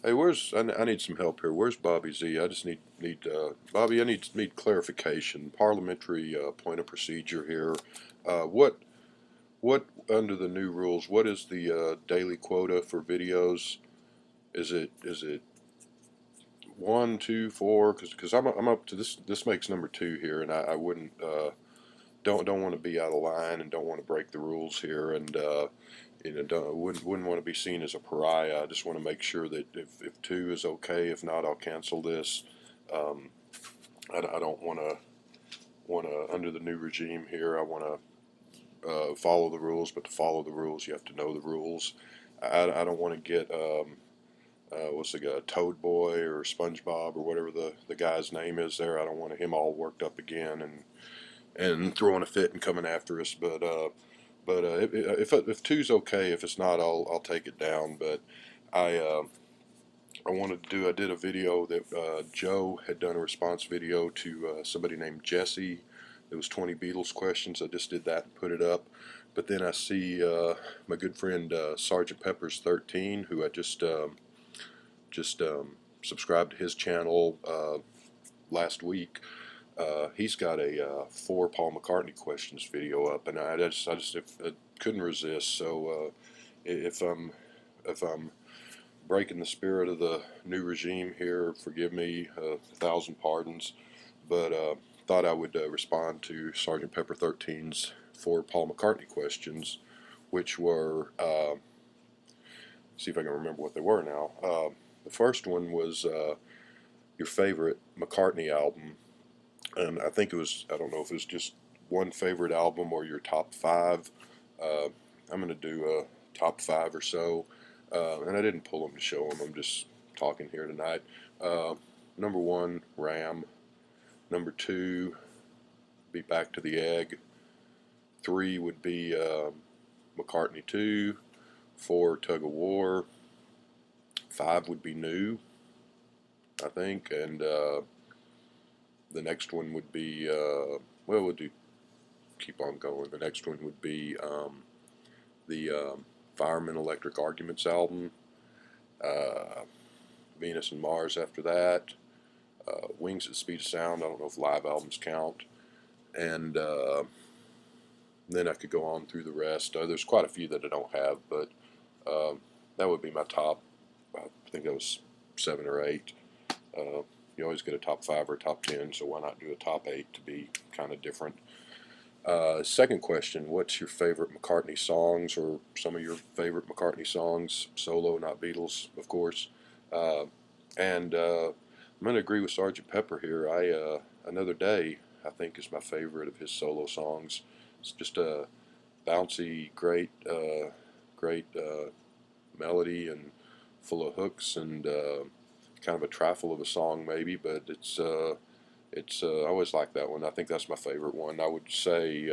Hey, I need some help here. Where's Bobby Z? I just need Bobby. I need clarification. Parliamentary point of procedure here. What under the new rules? What is the daily quota for videos? Is it one, two, four? Because I'm up to this. This makes number two here, and I wouldn't don't want to be out of line and don't want to break the rules here, and wouldn't want to be seen as a pariah. I just want to make sure that if two is okay, if not, I'll cancel this. Um, I don't want to under the new regime here. I want to follow the rules, but to follow the rules, you have to know the rules. I don't want to get what's the guy, Toad Boy or SpongeBob or whatever the guy's name is there. I don't want him all worked up again and throwing a fit and coming after us. If two's okay, if it's not, I'll take it down. But I I wanted to do. I did a video that Joe had done a response video to somebody named Jesse. It was 20 Beatles questions. I just did that and put it up. But then I see my good friend Sgt Peppers13, who I just subscribed to his channel last week. He's got a four Paul McCartney questions video up, and I couldn't resist. So if I'm breaking the spirit of the new regime here, forgive me, a thousand pardons. But thought I would respond to Sgt Pepper 13's four Paul McCartney questions, which were see if I can remember what they were now. The first one was your favorite McCartney album. And I think it was, I don't know if it was just one favorite album or your top five. Uh, I'm going to do a top five or so. And I didn't pull them to show them. I'm just talking here tonight. Number one, Ram. Number two, be Back to the Egg. Three would be McCartney 2. Four, Tug of War. Five would be New, I think. And the next one would be, we'll do keep on going. The next one would be the Fireman Electric Arguments album, Venus and Mars after that, Wings at the Speed of Sound. I don't know if live albums count. And then I could go on through the rest. There's quite a few that I don't have, but that would be my top. I think that was 7 or 8. You always get a top 5 or a top 10, so why not do a top 8 to be kind of different? Second question, what's your favorite McCartney songs, or some of your favorite McCartney songs, solo, not Beatles, of course? And I'm going to agree with Sgt. Pepper here. Another Day, I think, is my favorite of his solo songs. It's just a bouncy, great melody and full of hooks and kind of a trifle of a song maybe, but I always like that one. I think that's my favorite one. I would say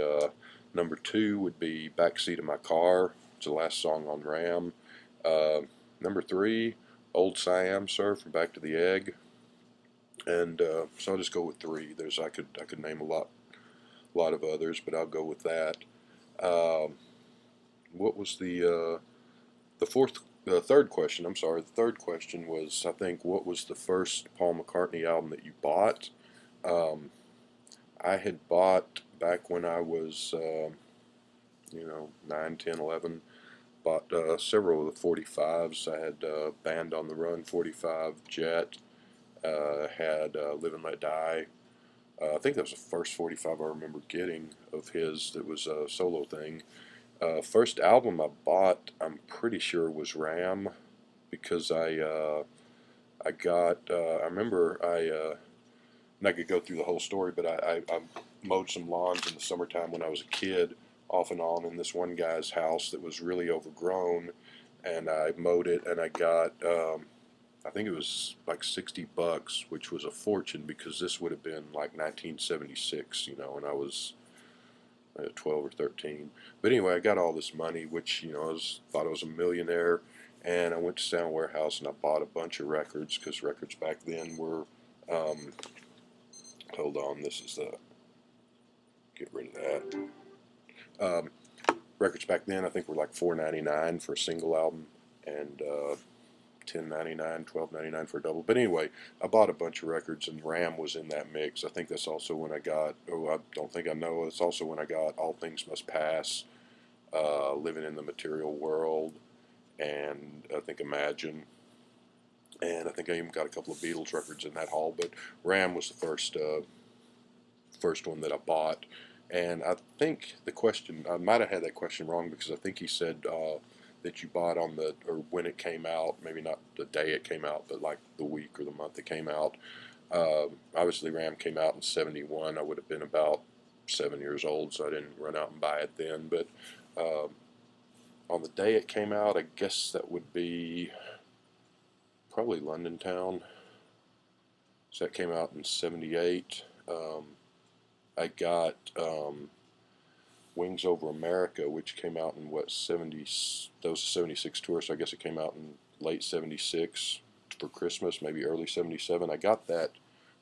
number 2 would be Backseat of My Car. It's the last song on Ram. Number 3, Old Siam, Sir, from Back to the Egg. And so I'll just go with 3. I could name a lot of others, but I'll go with that. What was the third question? I'm sorry. The third question was, I think, what was the first Paul McCartney album that you bought? I had bought back when I was, 9, 10, 11, bought several of the 45s. I had Band on the Run 45, Jet, had Live and Let Die. I think that was the first 45 I remember getting of his that was a solo thing. First album I bought, I'm pretty sure, was Ram, because I remember and I could go through the whole story, but I mowed some lawns in the summertime when I was a kid, off and on, in this one guy's house that was really overgrown, and I mowed it, and I got, I think it was like $60, which was a fortune, because this would have been like 1976, and I was 12 or 13. But anyway, I got all this money, which, thought I was a millionaire, and I went to Sound Warehouse and I bought a bunch of records, because records back then were, hold on, this is get rid of that. Records back then, I think, were like $4.99 for a single album, and $10.99, $12.99 for a double. But anyway, I bought a bunch of records, and Ram was in that mix. I think that's also when I got, oh, I don't think I know, it's also when I got All Things Must Pass, Living in the Material World, and I think Imagine. And I think I even got a couple of Beatles records in that haul, but Ram was the first one that I bought. And I think the question, I might have had that question wrong, because I think he said that you bought on the, or when it came out, maybe not the day it came out, but like the week or the month it came out. Obviously Ram came out in 71. I would have been about 7 years old, so I didn't run out and buy it then. But on the day it came out, I guess that would be probably London Town. So that came out in 78. I got Wings Over America, which came out in what, 70, that was a 76 tour, so I guess it came out in late 76 for Christmas, maybe early 77. I got that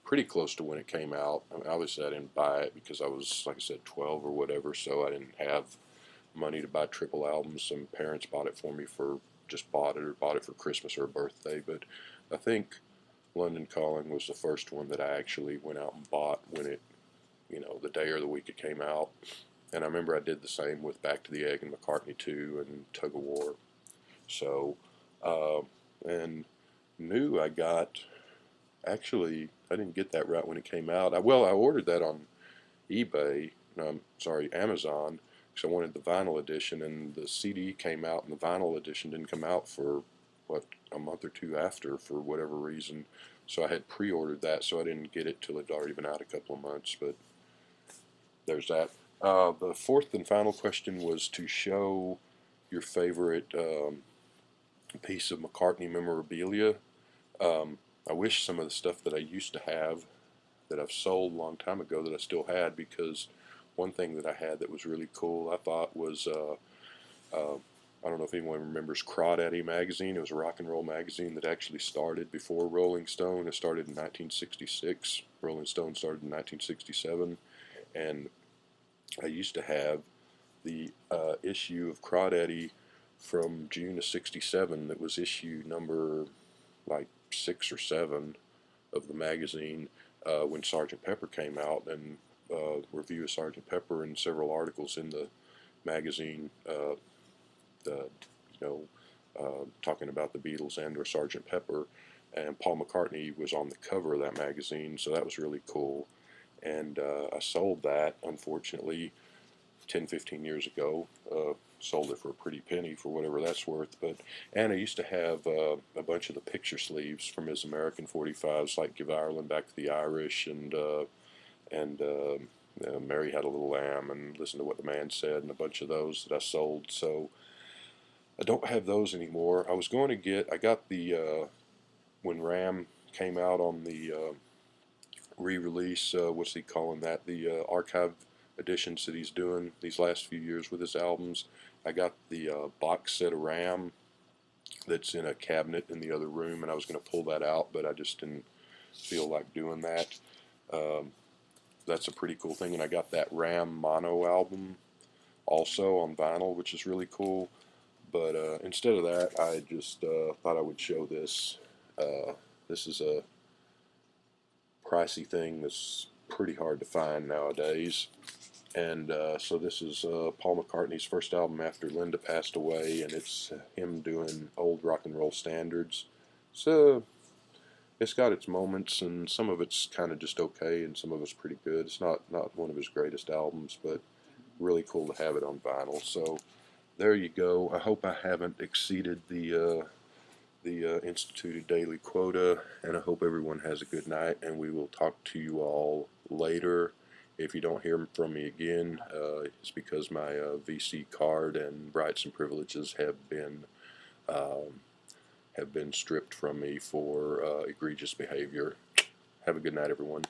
pretty close to when it came out. I mean, obviously I didn't buy it because I was, like I said, 12 or whatever, so I didn't have money to buy triple albums. Some parents bought it for me, for just bought it, or bought it for Christmas or a birthday. But I think London Calling was the first one that I actually went out and bought when it, you know, the day or the week it came out. And I remember I did the same with Back to the Egg and McCartney 2 and Tug of War. So, and New I got, actually, I didn't get that right when it came out. I ordered that on eBay, no, I'm sorry, Amazon, because I wanted the vinyl edition, and the CD came out and the vinyl edition didn't come out for, what, a month or two after, for whatever reason. So I had pre-ordered that, so I didn't get it till it had already been out a couple of months. But there's that. The fourth and final question was to show your favorite piece of McCartney memorabilia. I wish some of the stuff that I used to have, that I've sold a long time ago, that I still had, because one thing that I had that was really cool, I thought, was I don't know if anyone remembers Crawdaddy magazine. It was a rock and roll magazine that actually started before Rolling Stone. It started in 1966. Rolling Stone started in 1967. And I used to have the issue of Crawdaddy from June of 67 that was issue number like 6 or 7 of the magazine when Sgt Pepper came out, and review of Sgt Pepper and several articles in the magazine, talking about the Beatles and or Sgt Pepper, and Paul McCartney was on the cover of that magazine, so that was really cool. And I sold that, unfortunately, 10, 15 years ago. Sold it for a pretty penny, for whatever that's worth. But and I used to have a bunch of the picture sleeves from his American 45s, like Give Ireland Back to the Irish, and Mary Had a Little Lamb, and Listen to What the Man Said, and a bunch of those that I sold. So I don't have those anymore. I was going to get, I got the, when Ram came out on the re-release, what's he calling that, the archive editions that he's doing these last few years with his albums. I got the box set of Ram that's in a cabinet in the other room, and I was going to pull that out, but I just didn't feel like doing that. That's a pretty cool thing. And I got that Ram mono album also on vinyl, which is really cool. But instead of that, I just thought I would show this. This is a pricey thing that's pretty hard to find nowadays. And so this is Paul McCartney's first album after Linda passed away, and it's him doing old rock and roll standards. So it's got its moments, and some of it's kind of just okay, and some of it's pretty good. It's not one of his greatest albums, but really cool to have it on vinyl. So there you go. I hope I haven't exceeded the instituted daily quota, and I hope everyone has a good night, and we will talk to you all later. If you don't hear from me again, it's because my VC card and rights and privileges have been stripped from me for egregious behavior. Have a good night, everyone.